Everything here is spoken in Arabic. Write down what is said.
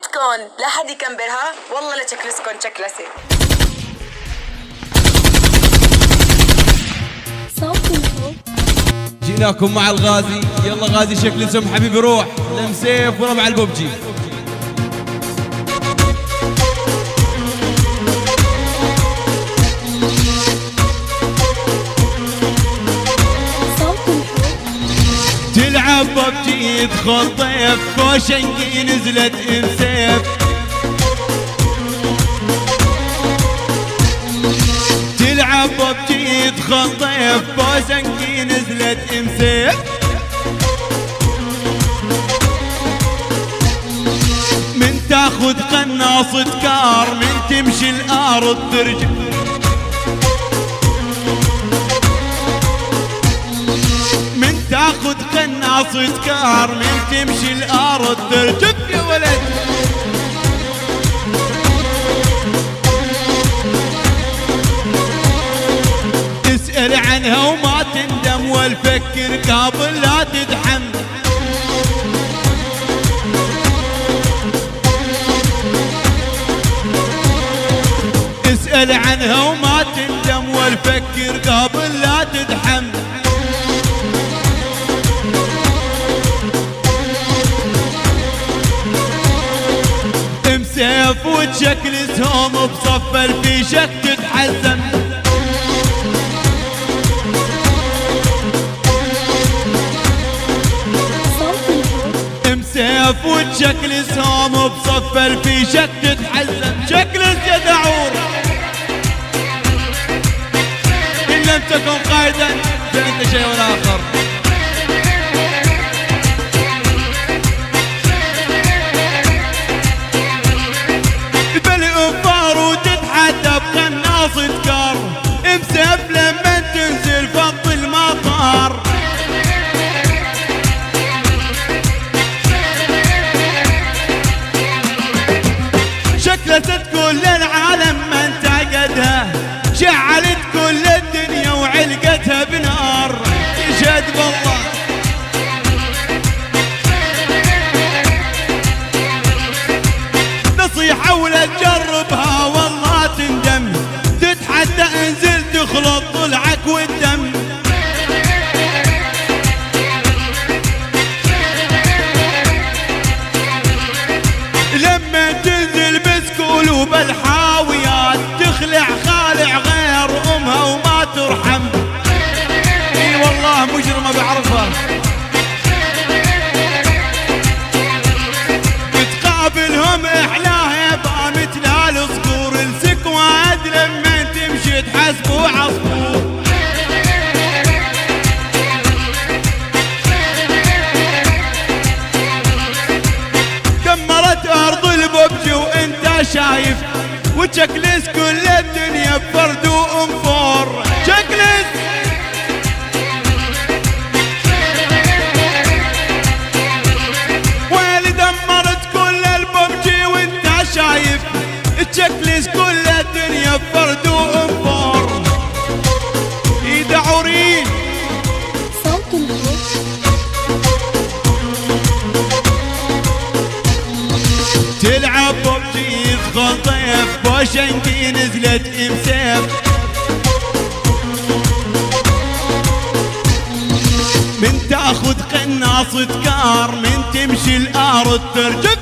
صوتكن لا حد يكمبرها، والله لشكلسكن شكلسي. صوت الحب. جيناكم مع الغازي، يلا غازي شكل سم حبيبي روح لمسيف وربع الببجي. تلعب ببجي يدخل ضيف كوشنقي نزلت امسيف. تلعب ببجي يدخل ضيف كوشنقي نزلت امسيف. من تاخذ قناصة كار من تمشي الارض ترجع. تاخذ قناصة كار من تمشي الارض ترجف يا ولد. تسأل عنها وما تندم والفكر قابل لا تدحم. اسأل عنها وما تندم والفكر قابل لا تدحم. سيف وتشكل سهم بصف الفيشك تتحزم. مسيف وتشكل سهم بصف الفيشك تتحزم. شكلس يا دعور إن لم تكن قائدا فأنت شيء آخر. بقناصة كار امسف لما تنزل فض المطار. شكلت كل العالم ما انتقدها، شعلت كل الدنيا وعلقتها بنار. يشهد بالله نصيحة ولا تجربها والله تندم. تتحدى انزل تخلط ضلعك والدم. لما تنزل بسكولوب الحاويات تخلع خالع غير امها وما ترحم. اي والله مجرمة بعرفها. تقابلهم احلاها بامت لا الصقور السكواد لما تمشي تحسبوا عصفور. دمرت ارض الببجي وانت شايف وتشكلس كل الدنيا بفرد وانفور. شكلس ويلي دمرت كل الببجي وانت شايف تشكلس كل الدنيا بفرد وانفور. يدعورين صوت الحب. تلعب ببجي يدخل ضيف بوشنقي نزلت امسيف. من تاخذ قناصة كار من تمشي الارض ترجف.